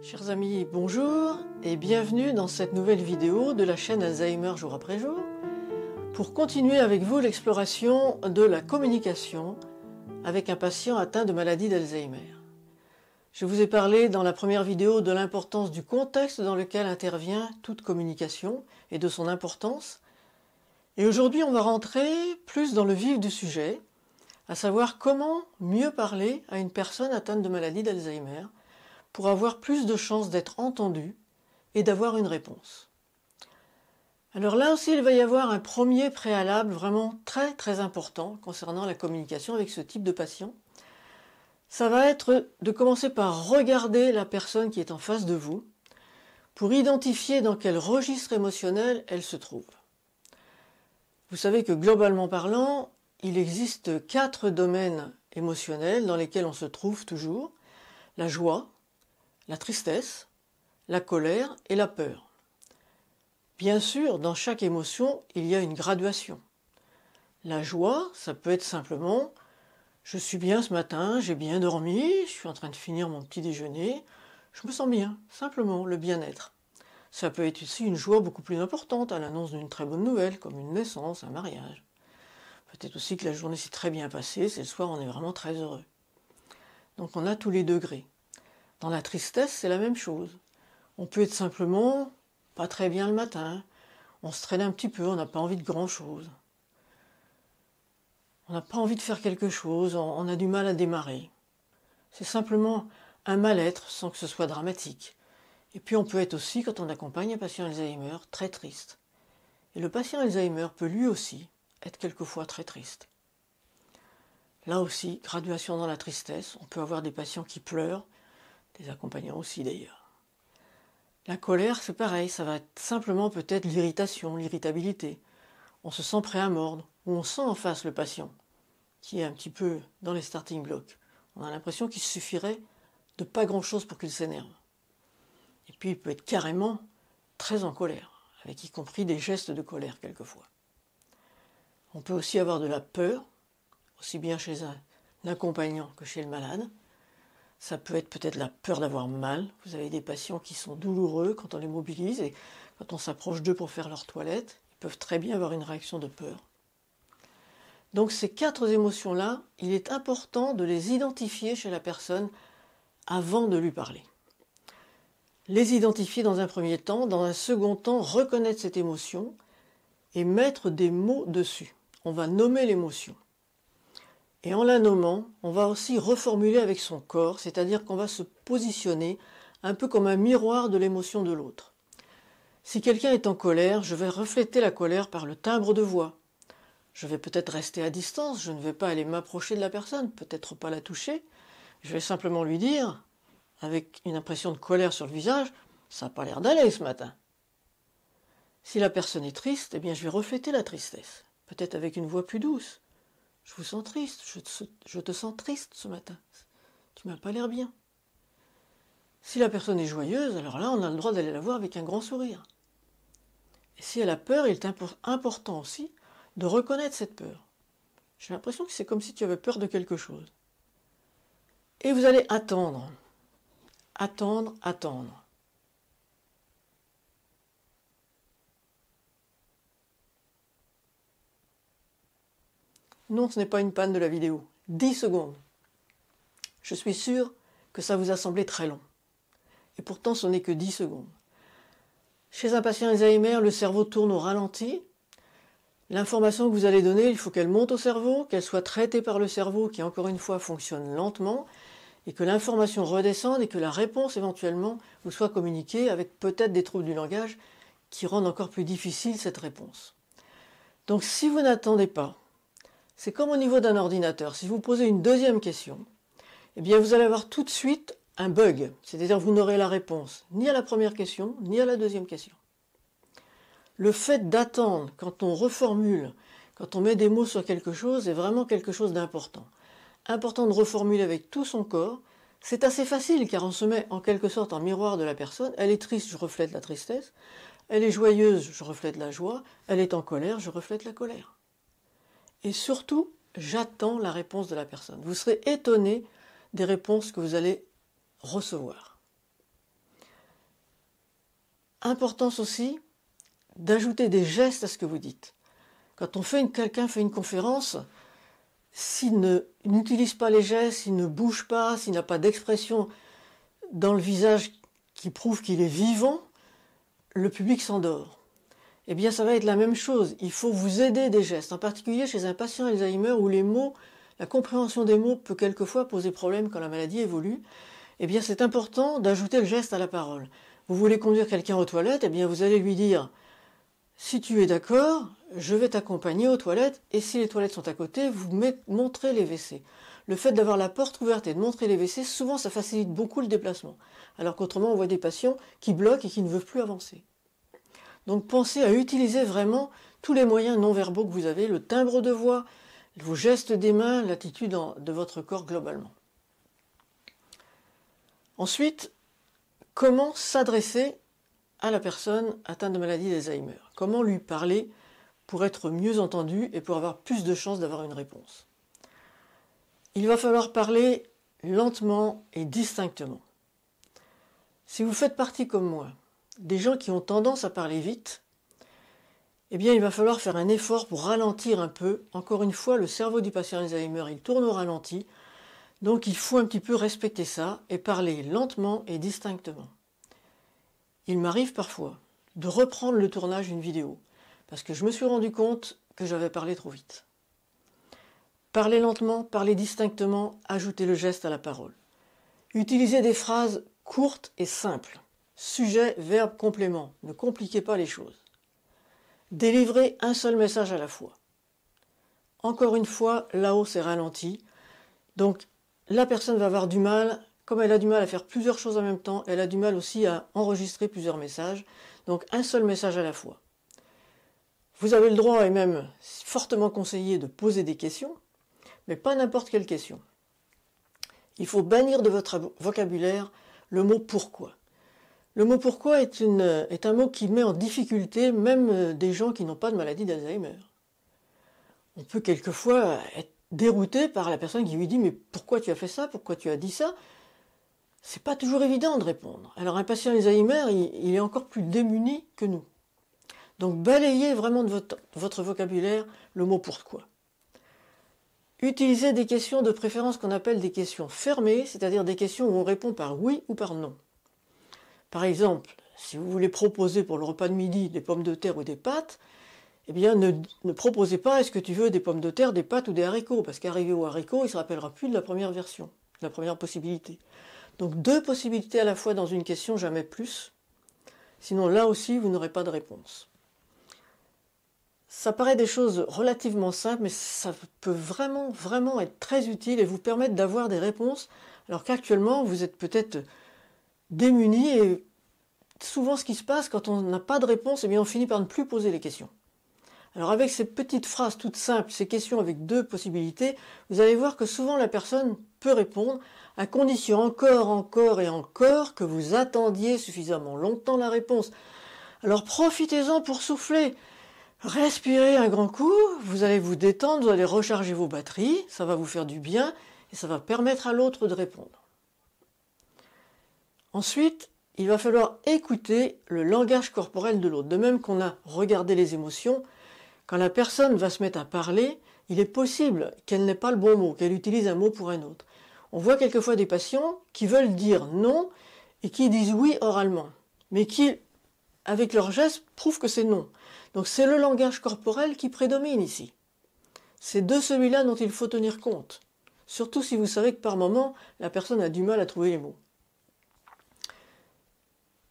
Chers amis, bonjour et bienvenue dans cette nouvelle vidéo de la chaîne Alzheimer jour après jour pour continuer avec vous l'exploration de la communication avec un patient atteint de maladie d'Alzheimer. Je vous ai parlé dans la première vidéo de l'importance du contexte dans lequel intervient toute communication et de son importance. Et aujourd'hui, on va rentrer plus dans le vif du sujet, à savoir comment mieux parler à une personne atteinte de maladie d'Alzheimer pour avoir plus de chances d'être entendu et d'avoir une réponse. Alors là aussi, il va y avoir un premier préalable vraiment très important concernant la communication avec ce type de patient. Ça va être de commencer par regarder la personne qui est en face de vous pour identifier dans quel registre émotionnel elle se trouve. Vous savez que globalement parlant, il existe 4 domaines émotionnels dans lesquels on se trouve toujours: la joie, la tristesse, la colère et la peur. Bien sûr, dans chaque émotion, il y a une graduation. La joie, ça peut être simplement « je suis bien ce matin, j'ai bien dormi, je suis en train de finir mon petit déjeuner, je me sens bien », simplement le bien-être. Ça peut être aussi une joie beaucoup plus importante à l'annonce d'une très bonne nouvelle, comme une naissance, un mariage. Peut-être aussi que la journée s'est très bien passée, c'est le soir, on est vraiment très heureux. Donc on a tous les degrés. Dans la tristesse, c'est la même chose. On peut être simplement pas très bien le matin, on se traîne un petit peu, on n'a pas envie de grand-chose. On n'a pas envie de faire quelque chose, on a du mal à démarrer. C'est simplement un mal-être sans que ce soit dramatique. Et puis on peut être aussi, quand on accompagne un patient Alzheimer, très triste. Et le patient Alzheimer peut lui aussi être quelquefois très triste. Là aussi, graduation dans la tristesse, on peut avoir des patients qui pleurent, des accompagnants aussi d'ailleurs. La colère, c'est pareil, ça va être simplement peut-être l'irritation, l'irritabilité. On se sent prêt à mordre, ou on sent en face le patient, qui est un petit peu dans les starting blocks. On a l'impression qu'il suffirait de pas grand-chose pour qu'il s'énerve. Et puis il peut être carrément très en colère, avec y compris des gestes de colère quelquefois. On peut aussi avoir de la peur, aussi bien chez un accompagnant que chez le malade. Ça peut être peut-être la peur d'avoir mal. Vous avez des patients qui sont douloureux quand on les mobilise et quand on s'approche d'eux pour faire leur toilette, ils peuvent très bien avoir une réaction de peur. Donc ces 4 émotions-là, il est important de les identifier chez la personne avant de lui parler. Les identifier dans un premier temps, dans un second temps, reconnaître cette émotion et mettre des mots dessus. On va nommer l'émotion. Et en la nommant, on va aussi reformuler avec son corps, c'est-à-dire qu'on va se positionner un peu comme un miroir de l'émotion de l'autre. Si quelqu'un est en colère, je vais refléter la colère par le timbre de voix. Je vais peut-être rester à distance, je ne vais pas aller m'approcher de la personne, peut-être pas la toucher. Je vais simplement lui dire, avec une impression de colère sur le visage, « ça n'a pas l'air d'aller ce matin ». Si la personne est triste, eh bien je vais refléter la tristesse, peut-être avec une voix plus douce. Je vous sens triste, je te sens triste ce matin. Tu m'as pas l'air bien. Si la personne est joyeuse, alors là, on a le droit d'aller la voir avec un grand sourire. Et si elle a peur, il est important aussi de reconnaître cette peur. J'ai l'impression que c'est comme si tu avais peur de quelque chose. Et vous allez attendre. Attendre. Non, ce n'est pas une panne de la vidéo. 10 secondes. Je suis sûr que ça vous a semblé très long. Et pourtant, ce n'est que 10 secondes. Chez un patient Alzheimer, le cerveau tourne au ralenti. L'information que vous allez donner, il faut qu'elle monte au cerveau, qu'elle soit traitée par le cerveau qui, encore une fois, fonctionne lentement, et que l'information redescende et que la réponse, éventuellement, vous soit communiquée avec peut-être des troubles du langage qui rendent encore plus difficile cette réponse. Donc, si vous n'attendez pas, c'est comme au niveau d'un ordinateur. Si vous posez une deuxième question, eh bien vous allez avoir tout de suite un bug. C'est-à-dire que vous n'aurez la réponse ni à la première question, ni à la deuxième question. Le fait d'attendre, quand on reformule, quand on met des mots sur quelque chose, est vraiment quelque chose d'important. Important de reformuler avec tout son corps. C'est assez facile car on se met en quelque sorte en miroir de la personne. Elle est triste, je reflète la tristesse. Elle est joyeuse, je reflète la joie. Elle est en colère, je reflète la colère. Et surtout, j'attends la réponse de la personne. Vous serez étonné des réponses que vous allez recevoir. Importance aussi d'ajouter des gestes à ce que vous dites. Quand quelqu'un fait une conférence, s'il n'utilise pas les gestes, s'il ne bouge pas, s'il n'a pas d'expression dans le visage qui prouve qu'il est vivant, le public s'endort. Eh bien, ça va être la même chose. Il faut vous aider des gestes, en particulier chez un patient Alzheimer où les mots, la compréhension des mots peut quelquefois poser problème quand la maladie évolue. Eh bien, c'est important d'ajouter le geste à la parole. Vous voulez conduire quelqu'un aux toilettes, eh bien, vous allez lui dire « Si tu es d'accord, je vais t'accompagner aux toilettes, et si les toilettes sont à côté, vous montrez les WC. » Le fait d'avoir la porte ouverte et de montrer les WC, souvent ça facilite beaucoup le déplacement. Alors qu'autrement, on voit des patients qui bloquent et qui ne veulent plus avancer. Donc pensez à utiliser vraiment tous les moyens non verbaux que vous avez, le timbre de voix, vos gestes des mains, l'attitude de votre corps globalement. Ensuite, comment s'adresser à la personne atteinte de maladie d'Alzheimer? Comment lui parler pour être mieux entendu et pour avoir plus de chances d'avoir une réponse? Il va falloir parler lentement et distinctement. Si vous faites partie comme moi, des gens qui ont tendance à parler vite, eh bien il va falloir faire un effort pour ralentir un peu. Encore une fois, le cerveau du patient Alzheimer, il tourne au ralenti, donc il faut un petit peu respecter ça et parler lentement et distinctement. Il m'arrive parfois de reprendre le tournage d'une vidéo, parce que je me suis rendu compte que j'avais parlé trop vite. Parlez lentement, parlez distinctement, ajoutez le geste à la parole. Utilisez des phrases courtes et simples. Sujet, verbe, complément. Ne compliquez pas les choses. Délivrez un seul message à la fois. Encore une fois, là-haut c'est ralenti. Donc la personne va avoir du mal, comme elle a du mal à faire plusieurs choses en même temps, elle a du mal aussi à enregistrer plusieurs messages. Donc un seul message à la fois. Vous avez le droit et même fortement conseillé de poser des questions, mais pas n'importe quelle question. Il faut bannir de votre vocabulaire le mot « pourquoi ». Le mot « pourquoi » est un mot qui met en difficulté même des gens qui n'ont pas de maladie d'Alzheimer. On peut quelquefois être dérouté par la personne qui lui dit « mais pourquoi tu as fait ça? Pourquoi tu as dit ça ?» C'est pas toujours évident de répondre. Alors un patient Alzheimer, il est encore plus démuni que nous. Donc balayez vraiment de votre vocabulaire le mot « pourquoi ». Utilisez des questions de préférence qu'on appelle des questions fermées, c'est-à-dire des questions où on répond par oui ou par non. Par exemple, si vous voulez proposer pour le repas de midi des pommes de terre ou des pâtes, eh bien ne proposez pas est-ce que tu veux des pommes de terre, des pâtes ou des haricots, parce qu'arrivé aux haricots, il ne se rappellera plus de la première version, de la première possibilité. Donc 2 possibilités à la fois dans une question, jamais plus. Sinon là aussi, vous n'aurez pas de réponse. Ça paraît des choses relativement simples, mais ça peut vraiment être très utile et vous permettre d'avoir des réponses, alors qu'actuellement, vous êtes peut-être démunis et souvent ce qui se passe quand on n'a pas de réponse, eh bien on finit par ne plus poser les questions. Alors avec ces petites phrases toutes simples, ces questions avec 2 possibilités, vous allez voir que souvent la personne peut répondre, à condition encore et encore que vous attendiez suffisamment longtemps la réponse. Alors profitez-en pour souffler. Respirez un grand coup, vous allez vous détendre, vous allez recharger vos batteries, ça va vous faire du bien et ça va permettre à l'autre de répondre. Ensuite, il va falloir écouter le langage corporel de l'autre. De même qu'on a regardé les émotions, quand la personne va se mettre à parler, il est possible qu'elle n'ait pas le bon mot, qu'elle utilise un mot pour un autre. On voit quelquefois des patients qui veulent dire non et qui disent oui oralement, mais qui, avec leurs gestes, prouvent que c'est non. Donc c'est le langage corporel qui prédomine ici. C'est de celui-là dont il faut tenir compte. Surtout si vous savez que par moment, la personne a du mal à trouver les mots.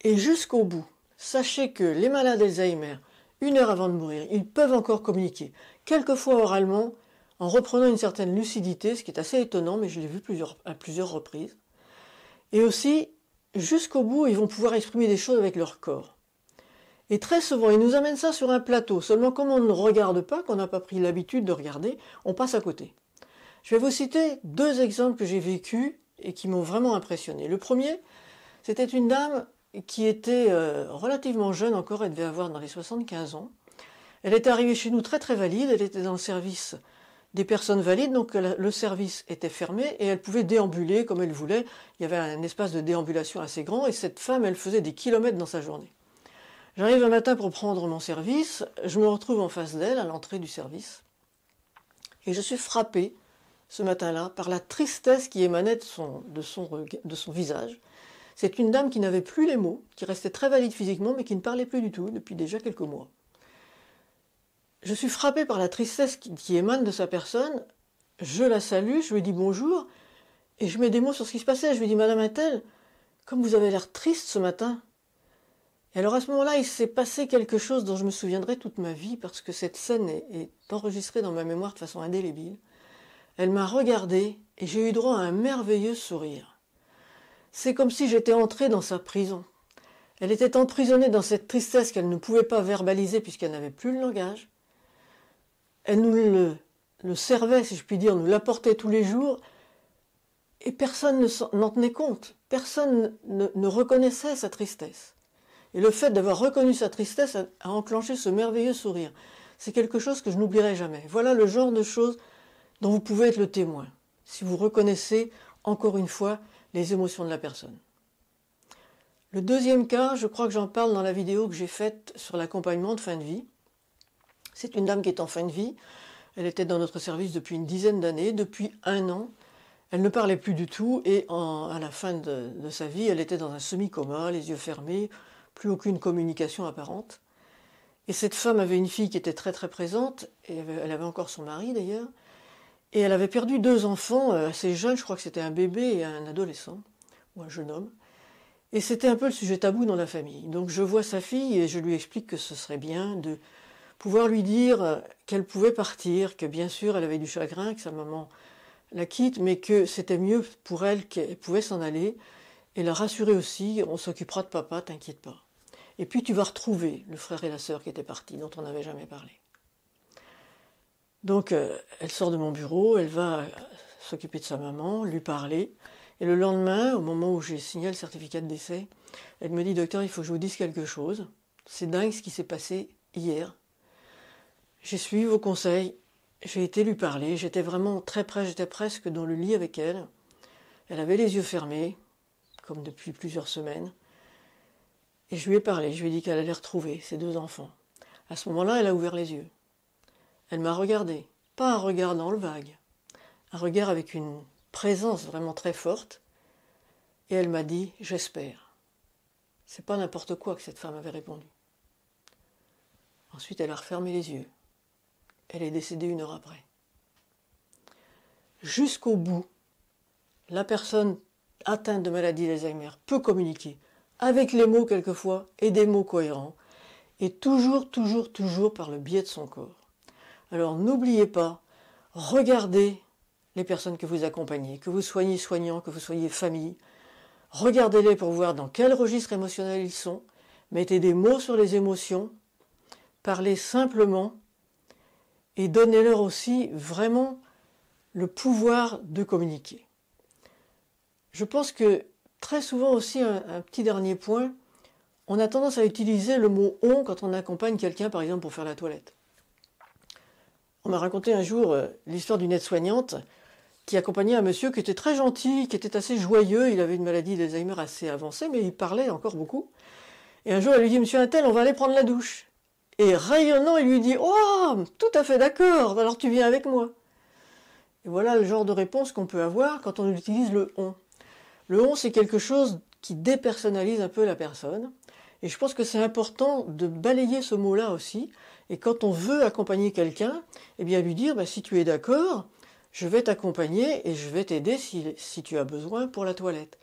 Et jusqu'au bout, sachez que les malades d'Alzheimer, 1 heure avant de mourir, ils peuvent encore communiquer, quelquefois oralement, en reprenant une certaine lucidité, ce qui est assez étonnant, mais je l'ai vu à plusieurs reprises. Et aussi, jusqu'au bout, ils vont pouvoir exprimer des choses avec leur corps. Et très souvent, ils nous amènent ça sur un plateau. Seulement, comme on ne regarde pas, qu'on n'a pas pris l'habitude de regarder, on passe à côté. Je vais vous citer 2 exemples que j'ai vécus et qui m'ont vraiment impressionné. Le premier, c'était une dame qui était relativement jeune encore, elle devait avoir dans les 75 ans. Elle était arrivée chez nous très valide, elle était dans le service des personnes valides, donc le service était fermé et elle pouvait déambuler comme elle voulait. Il y avait un espace de déambulation assez grand et cette femme, elle faisait des kilomètres dans sa journée. J'arrive un matin pour prendre mon service, je me retrouve en face d'elle à l'entrée du service, et je suis frappé ce matin-là par la tristesse qui émanait de son visage. C'est une dame qui n'avait plus les mots, qui restait très valide physiquement, mais qui ne parlait plus du tout depuis déjà quelques mois. Je suis frappé par la tristesse qui émane de sa personne. Je la salue, je lui dis bonjour, et je mets des mots sur ce qui se passait. Je lui dis, Madame Attel, comme vous avez l'air triste ce matin. Et alors à ce moment-là, il s'est passé quelque chose dont je me souviendrai toute ma vie, parce que cette scène est enregistrée dans ma mémoire de façon indélébile. Elle m'a regardé, et j'ai eu droit à un merveilleux sourire. C'est comme si j'étais entré dans sa prison. Elle était emprisonnée dans cette tristesse qu'elle ne pouvait pas verbaliser puisqu'elle n'avait plus le langage. Elle nous le servait, si je puis dire, nous l'apportait tous les jours, et personne n'en tenait compte. Personne ne reconnaissait sa tristesse. Et le fait d'avoir reconnu sa tristesse a enclenché ce merveilleux sourire. C'est quelque chose que je n'oublierai jamais. Voilà le genre de choses dont vous pouvez être le témoin, si vous reconnaissez, encore une fois, les émotions de la personne. Le deuxième cas, je crois que j'en parle dans la vidéo que j'ai faite sur l'accompagnement de fin de vie. C'est une dame qui est en fin de vie. Elle était dans notre service depuis une dizaine d'années, depuis 1 an. Elle ne parlait plus du tout et à la fin de sa vie, elle était dans un semi-coma, les yeux fermés, plus aucune communication apparente. Et cette femme avait une fille qui était très très présente, et elle avait encore son mari d'ailleurs, et elle avait perdu 2 enfants assez jeunes, je crois que c'était un bébé et un adolescent, ou un jeune homme. Et c'était un peu le sujet tabou dans la famille. Donc je vois sa fille et je lui explique que ce serait bien de pouvoir lui dire qu'elle pouvait partir, que bien sûr elle avait du chagrin, que sa maman la quitte, mais que c'était mieux pour elle qu'elle pouvait s'en aller, et la rassurer aussi, on s'occupera de papa, t'inquiète pas. Et puis tu vas retrouver le frère et la sœur qui étaient partis, dont on n'avait jamais parlé. Donc elle sort de mon bureau, elle va s'occuper de sa maman, lui parler, et le lendemain, au moment où j'ai signé le certificat de décès, elle me dit, docteur, il faut que je vous dise quelque chose, c'est dingue ce qui s'est passé hier. J'ai suivi vos conseils, j'ai été lui parler, j'étais vraiment très près, j'étais presque dans le lit avec elle. Elle avait les yeux fermés, comme depuis plusieurs semaines. Et je lui ai parlé, je lui ai dit qu'elle allait retrouver ses 2 enfants. À ce moment-là, elle a ouvert les yeux. Elle m'a regardé, pas un regard dans le vague, un regard avec une présence vraiment très forte. Et elle m'a dit, j'espère. C'est pas n'importe quoi que cette femme avait répondu. Ensuite, elle a refermé les yeux. Elle est décédée 1 heure après. Jusqu'au bout, la personne atteinte de maladie d'Alzheimer peut communiquer, avec les mots quelquefois, et des mots cohérents, et toujours, toujours, toujours par le biais de son corps. Alors n'oubliez pas, regardez les personnes que vous accompagnez, que vous soyez soignant, que vous soyez famille, regardez-les pour voir dans quel registre émotionnel ils sont, mettez des mots sur les émotions, parlez simplement, et donnez-leur aussi vraiment le pouvoir de communiquer. Je pense que très souvent aussi, un petit dernier point, on a tendance à utiliser le mot « on » quand on accompagne quelqu'un, par exemple, pour faire la toilette. On m'a raconté un jour l'histoire d'une aide-soignante qui accompagnait un monsieur qui était très gentil, qui était assez joyeux, il avait une maladie d'Alzheimer assez avancée, mais il parlait encore beaucoup. Et un jour, elle lui dit « Monsieur Untel, on va aller prendre la douche ». Et rayonnant, il lui dit « Oh, tout à fait d'accord, alors tu viens avec moi ». Et voilà le genre de réponse qu'on peut avoir quand on utilise le « on ». Le « on », c'est quelque chose qui dépersonnalise un peu la personne. Et je pense que c'est important de balayer ce mot-là aussi. Et quand on veut accompagner quelqu'un, eh bien lui dire si tu es d'accord, je vais t'accompagner et je vais t'aider si tu as besoin pour la toilette.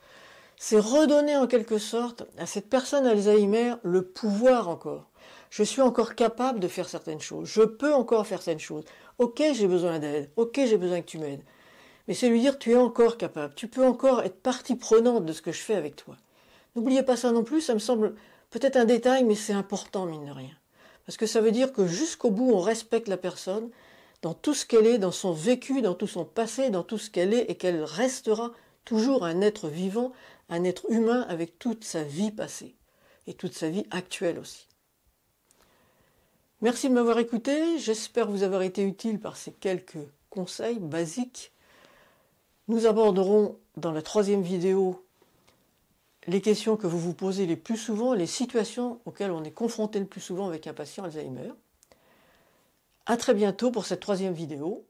C'est redonner en quelque sorte à cette personne Alzheimer le pouvoir encore. Je suis encore capable de faire certaines choses. Je peux encore faire certaines choses. Ok, j'ai besoin d'aide. Ok, j'ai besoin que tu m'aides. Mais c'est lui dire tu es encore capable. Tu peux encore être partie prenante de ce que je fais avec toi. N'oubliez pas ça non plus. Ça me semble peut-être un détail, mais c'est important, mine de rien. Parce que ça veut dire que jusqu'au bout, on respecte la personne dans tout ce qu'elle est, dans son vécu, dans tout son passé, dans tout ce qu'elle est, et qu'elle restera toujours un être vivant, un être humain avec toute sa vie passée et toute sa vie actuelle aussi. Merci de m'avoir écouté, j'espère vous avoir été utile par ces quelques conseils basiques. Nous aborderons dans la 3e vidéo les questions que vous vous posez les plus souvent, les situations auxquelles on est confronté le plus souvent avec un patient Alzheimer. À très bientôt pour cette 3e vidéo.